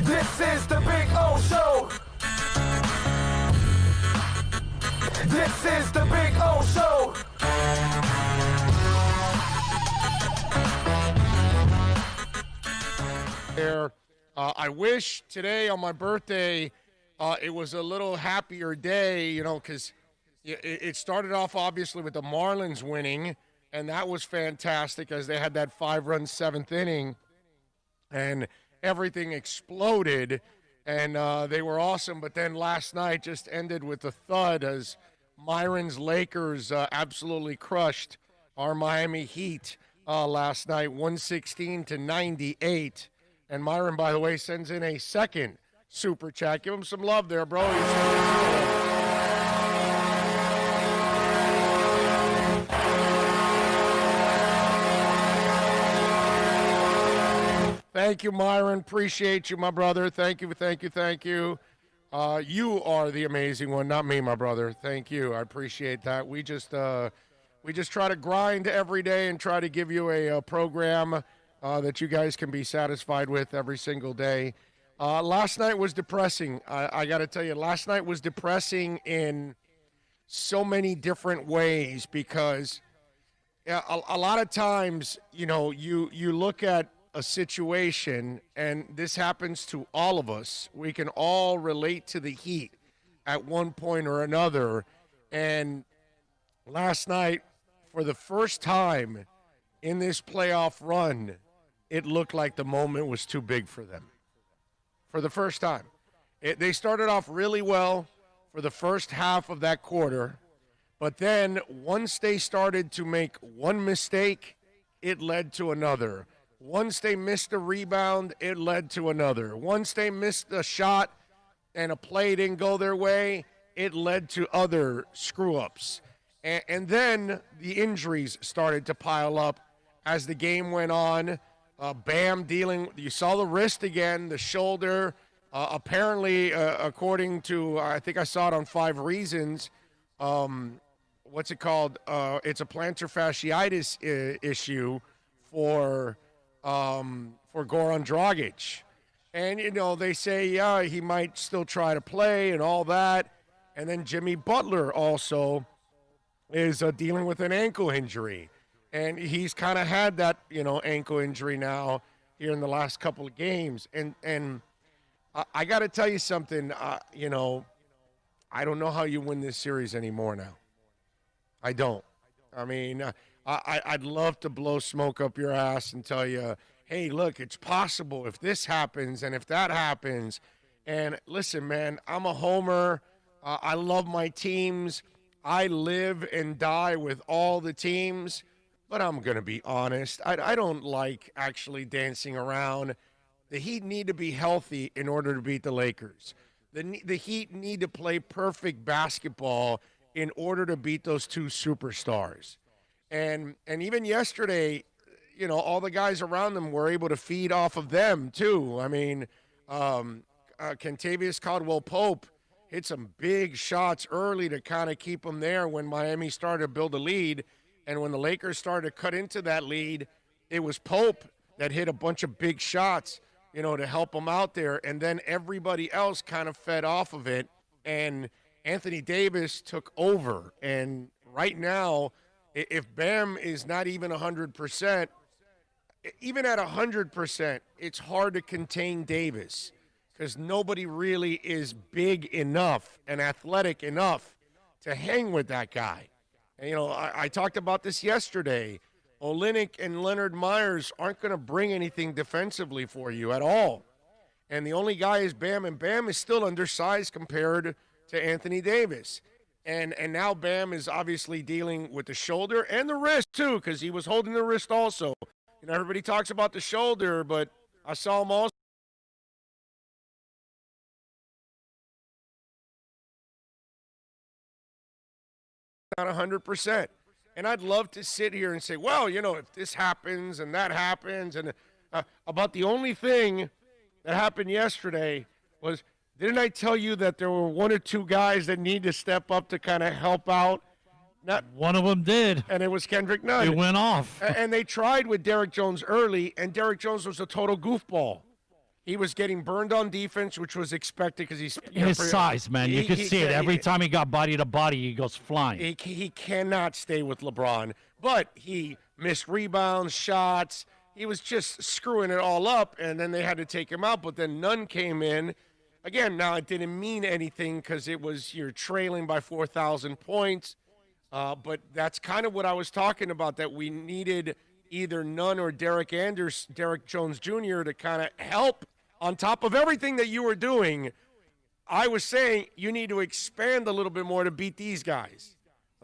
This is the Big O Show. This is the Big O Show. I wish today on my birthday it was a little happier day, you know, because it started off obviously with the Marlins winning, and that was fantastic as they had that 5-run seventh inning, and everything exploded, and they were awesome. But then last night just ended with a thud as Myron's Lakers absolutely crushed our Miami Heat last night, 116-98. And Myron, by the way, sends in a second super chat. Give him some love there, bro. Thank you, Myron. Appreciate you, my brother. Thank you, thank you, thank you. You are the amazing one, not me, my brother. Thank you. I appreciate that. We just try to grind every day and try to give you a program that you guys can be satisfied with every single day. Last night was depressing. I got to tell you, last night was depressing in so many different ways because a lot of times, you know, you look at a situation, and this happens to all of us. We can all relate to the Heat at one point or another. And last night, for the first time in this playoff run, it looked like the moment was too big for them. For the first time. They started off really well for the first half of that quarter, but then once they started to make one mistake, it led to another. Once they missed a rebound, it led to another. Once they missed a shot and a play didn't go their way, it led to other screw-ups. And then the injuries started to pile up as the game went on. Bam dealing, you saw the wrist again, the shoulder. Apparently, according to, I think I saw it on 5 Reasons, what's it called? It's a plantar fasciitis issue for Goran Dragic. And, you know, they say, yeah, he might still try to play and all that. And then Jimmy Butler also is dealing with an ankle injury. And he's kind of had that, you know, ankle injury now here in the last couple of games. And I got to tell you something, you know, I don't know how you win this series anymore now. I don't. I mean, I'd love to blow smoke up your ass and tell you, hey, look, it's possible if this happens and if that happens. And listen, man, I'm a homer. I love my teams. I live and die with all the teams. But I'm going to be honest. I don't like actually dancing around. The Heat need to be healthy in order to beat the Lakers. The Heat need to play perfect basketball in order to beat those two superstars. And even yesterday, you know, all the guys around them were able to feed off of them, too. I mean, Kentavious Caldwell-Pope hit some big shots early to kind of keep them there when Miami started to build a lead. And when the Lakers started to cut into that lead, it was Pope that hit a bunch of big shots, you know, to help them out there. And then everybody else kind of fed off of it. And Anthony Davis took over. And right now, if Bam is not even 100%, even at 100%, it's hard to contain Davis because nobody really is big enough and athletic enough to hang with that guy. And, you know, I talked about this yesterday. Olynyk and Leonard Myers aren't going to bring anything defensively for you at all. And the only guy is Bam, and Bam is still undersized compared to Anthony Davis. And now Bam is obviously dealing with the shoulder and the wrist, too, because he was holding the wrist also. You know, everybody talks about the shoulder, but I saw him also. Not 100%. And I'd love to sit here and say, well, you know, if this happens and that happens, and about the only thing that happened yesterday was, didn't I tell you that there were 1 or 2 guys that need to step up to kind of help out? Not one of them did. And it was Kendrick Nunn. It went off. And they tried with Derrick Jones early, and Derrick Jones was a total goofball. He was getting burned on defense, which was expected because he's His size, man. You could see it. Every time he got body to body, he goes flying. He cannot stay with LeBron. But he missed rebounds, shots. He was just screwing it all up, and then they had to take him out. But then Nunn came in. Again, now it didn't mean anything because you're trailing by 4,000 points. But that's kind of what I was talking about, that we needed either Nunn or Derek Jones Jr. to kind of help on top of everything that you were doing. I was saying you need to expand a little bit more to beat these guys.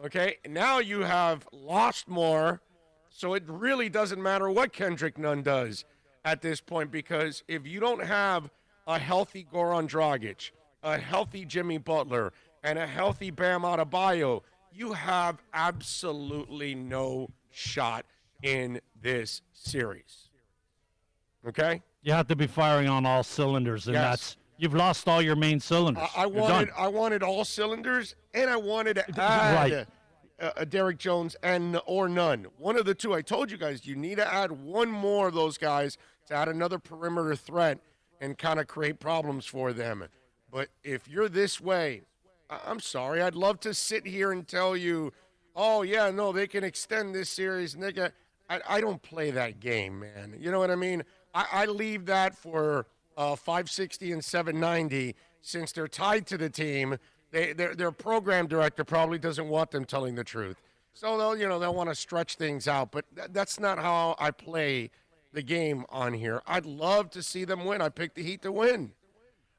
Okay? Now you have lost more, so it really doesn't matter what Kendrick Nunn does at this point, because if you don't have a healthy Goran Dragic, a healthy Jimmy Butler, and a healthy Bam Adebayo, you have absolutely no shot in this series. Okay? You have to be firing on all cylinders, and you've lost all your main cylinders. I wanted all cylinders, and I wanted to add a Derek Jones or Nunn. One of the two. I told you guys you need to add one more of those guys to add another perimeter threat and kind of create problems for them. But if you're this way, I'm sorry. I'd love to sit here and tell you, oh, yeah, no, they can extend this series. And I don't play that game, man. You know what I mean? I leave that for 560 and 790 since they're tied to the team. Their program director probably doesn't want them telling the truth. So they'll want to stretch things out. But that's not how I play the game on here. I'd love to see them win. I picked the Heat to win.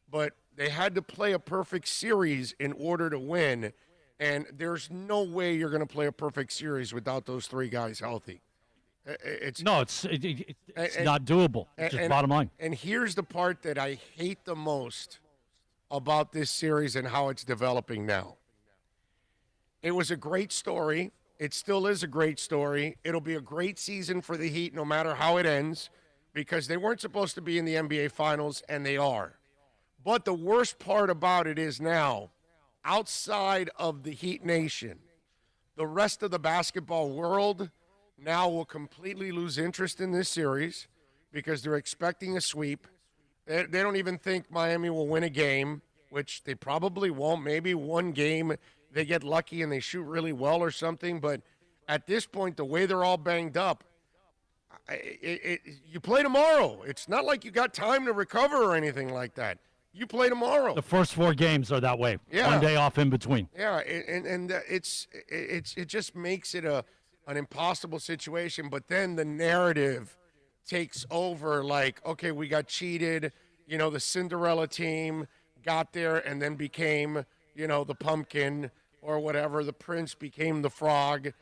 But they had to play a perfect series in order to win. And there's no way you're going to play a perfect series without those three guys healthy. It's not doable. Just bottom line. And here's the part that I hate the most about this series and how it's developing now. It was a great story. It still is a great story. It'll be a great season for the Heat no matter how it ends, because they weren't supposed to be in the NBA Finals, and they are. But the worst part about it is now, outside of the Heat Nation, the rest of the basketball world now will completely lose interest in this series because they're expecting a sweep. They don't even think Miami will win a game, which they probably won't. Maybe one game they get lucky and they shoot really well or something. But at this point, the way they're all banged up, you play tomorrow. It's not like you got time to recover or anything like that. You play tomorrow. The first 4 games are that way. Yeah. One day off in between. Yeah, and it just makes it an impossible situation. But then the narrative takes over, like, okay, we got cheated. The Cinderella team got there and then became, the pumpkin or whatever. The prince became the frog.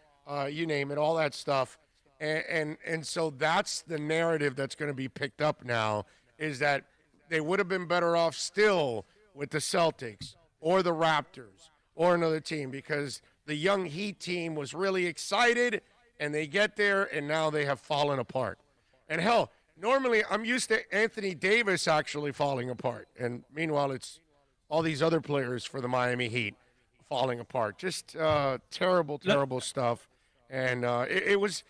You name it, all that stuff. And so that's the narrative that's going to be picked up now, is that they would have been better off still with the Celtics or the Raptors or another team, because the young Heat team was really excited, and they get there, and now they have fallen apart. And hell, normally I'm used to Anthony Davis actually falling apart, and meanwhile it's all these other players for the Miami Heat falling apart. Just terrible stuff. And it was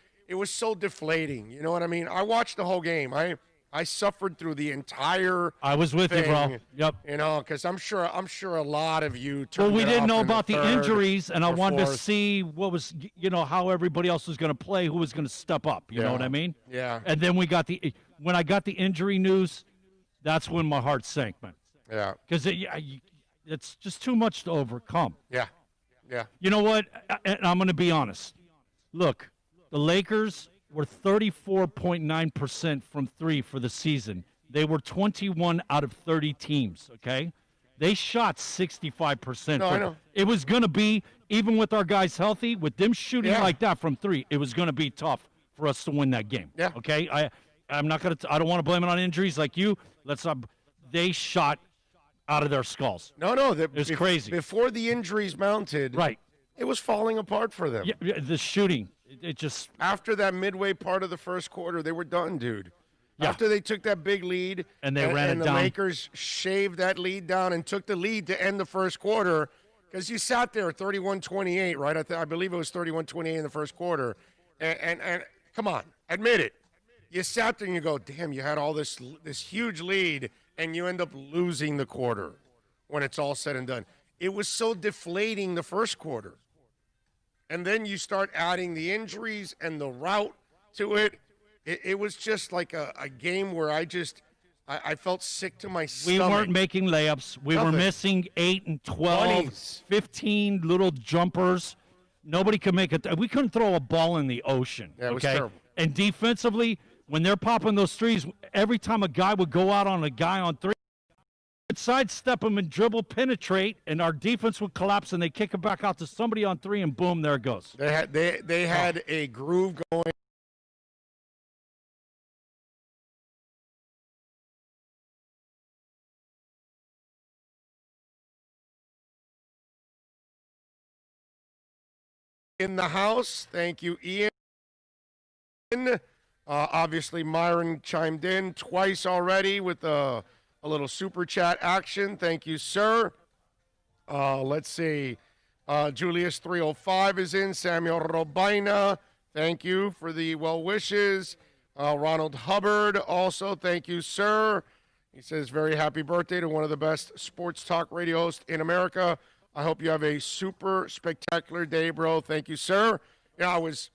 so deflating. You know what I mean? I watched the whole game. I suffered through the entire I was with thing, you, bro. Yep. Because I'm sure a lot of you turned we it didn't off know in about the injuries, and I wanted fourth. to see what was, how everybody else was going to play, who was going to step up. You know what I mean? Yeah. And then when I got the injury news, that's when my heart sank, man. Yeah. Because it's just too much to overcome. Yeah. Yeah. You know what? And I'm going to be honest. Look, the Lakers were 34.9% from 3 for the season. They were 21 out of 30 teams, okay? They shot 65%. No, I know. It was going to be, even with our guys healthy, with them shooting like that from 3, it was going to be tough for us to win that game. Yeah. Okay? I'm not going to I don't want to blame it on injuries like you. They shot out of their skulls. No, it was crazy. Before the injuries mounted, right, it was falling apart for them. Yeah, the shooting. It just after that midway part of the first quarter, they were done, dude. Yeah. After they took that big lead, and they ran it and down. the Lakers shaved that lead down and took the lead to end the first quarter, because you sat there 31-28, right? I believe it was 31-28 in the first quarter. And come on, admit it. you sat there and you go, damn, you had all this huge lead, and you end up losing the quarter when it's all said and done. It was so deflating the first quarter. And then you start adding the injuries and the route to it. It was just like a game where I felt sick to my stomach. We weren't making layups. We were missing 8 and 12, Bunnies. 15 little jumpers. Nobody could make it. We couldn't throw a ball in the ocean. Yeah, it was terrible. And defensively, when they're popping those threes, every time a guy would go out on a guy on three, would sidestep him and dribble, penetrate, and our defense would collapse, and they kick it back out to somebody on three, and boom, there it goes. They had a groove going. In the house, thank you, Ian. Obviously, Myron chimed in twice already with a little super chat action. Thank you, sir. Let's see. Julius 305 is in. Samuel Robina, thank you for the well wishes. Ronald Hubbard, also, thank you, sir. He says, very happy birthday to one of the best sports talk radio hosts in America. I hope you have a super spectacular day, bro. Thank you, sir. Yeah, I was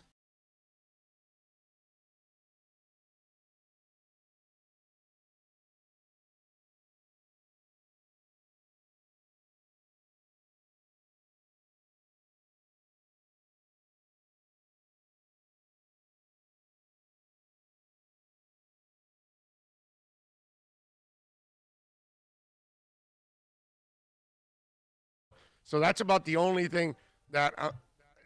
So that's about the only thing that,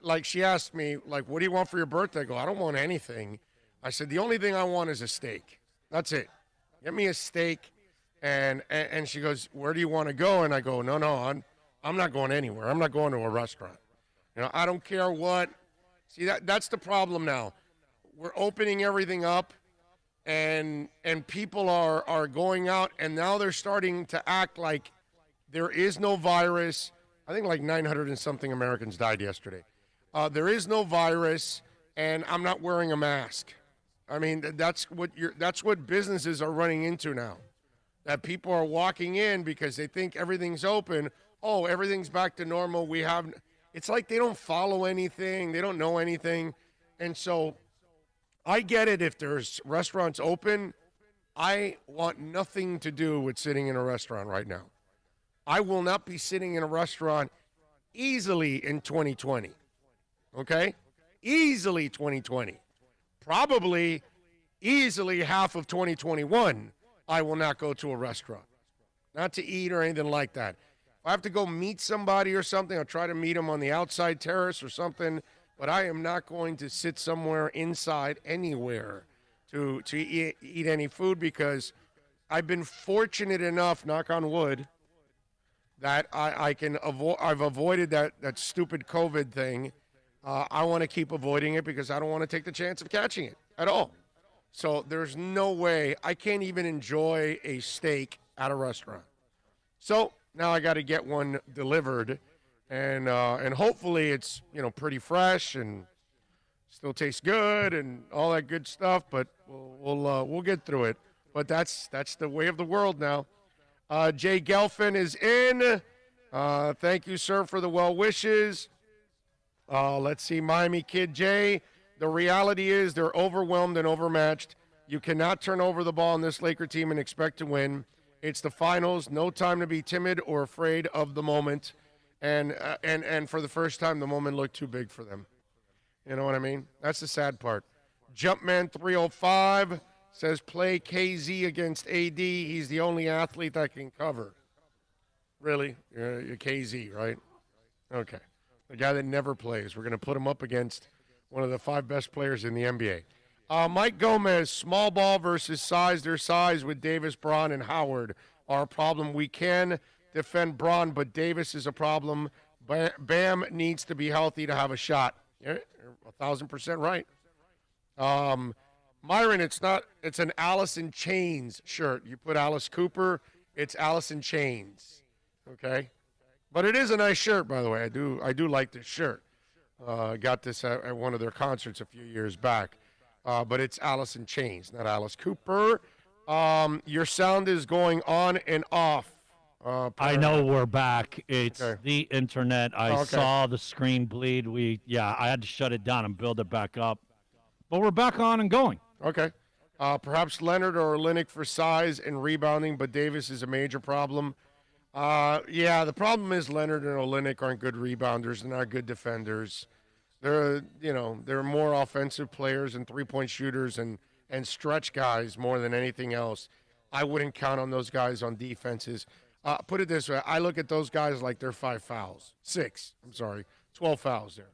like she asked me, like, what do you want for your birthday? I go, I don't want anything. I said, the only thing I want is a steak. That's it. Get me a steak. And she goes, where do you want to go? And I go, no, I'm not going anywhere. I'm not going to a restaurant. You know, I don't care what. See, that's the problem now. We're opening everything up, and people are going out, and now they're starting to act like there is no virus. I think like 900 and something Americans died yesterday. There is no virus, and I'm not wearing a mask. I mean, that's what businesses are running into now. That people are walking in because they think everything's open. Oh, everything's back to normal. It's like they don't follow anything. They don't know anything. And so I get it if there's restaurants open. I want nothing to do with sitting in a restaurant right now. I will not be sitting in a restaurant easily in 2020, okay? Easily 2020. Probably easily half of 2021, I will not go to a restaurant. Not to eat or anything like that. If I have to go meet somebody or something, I'll try to meet them on the outside terrace or something, but I am not going to sit somewhere inside anywhere to eat any food because I've been fortunate enough, knock on wood, that I've avoided that stupid COVID thing. I want to keep avoiding it because I don't want to take the chance of catching it at all. So there's no way I can't even enjoy a steak at a restaurant. So now I got to get one delivered, and hopefully it's pretty fresh and still tastes good and all that good stuff. But we'll get through it. But that's the way of the world now. Jay Gelfin is in. Thank you, sir, for the well wishes. Let's see, Miami Kid Jay. The reality is they're overwhelmed and overmatched. You cannot turn over the ball on this Laker team and expect to win. It's the finals. No time to be timid or afraid of the moment. And for the first time, the moment looked too big for them. You know what I mean? That's the sad part. Jumpman 305. Says play KZ against AD. He's the only athlete that can cover. Really? You're KZ, right? Okay. The guy that never plays. We're going to put him up against one of the 5 best players in the NBA. Mike Gomez, small ball versus size. Their size with Davis, Braun, and Howard are a problem. We can defend Braun, but Davis is a problem. Bam needs to be healthy to have a shot. You're 1,000% right. Myron, it's an Alice in Chains shirt. You put Alice Cooper, it's Alice in Chains. Okay? But it is a nice shirt, by the way. I do like this shirt. Got this at one of their concerts a few years back. but it's Alice in Chains, not Alice Cooper. Your sound is going on and off. I know we're back. It's Okay. the internet. I saw the screen bleed. I had to shut it down and build it back up. But we're back on and going. Okay. Perhaps Leonard or Olynyk for size and rebounding, but Davis is a major problem. The problem is Leonard and Olynyk aren't good rebounders. They're not good defenders. They're more offensive players and three-point shooters and stretch guys more than anything else. I wouldn't count on those guys on defenses. Put it this way. I look at those guys like they're 12 fouls there.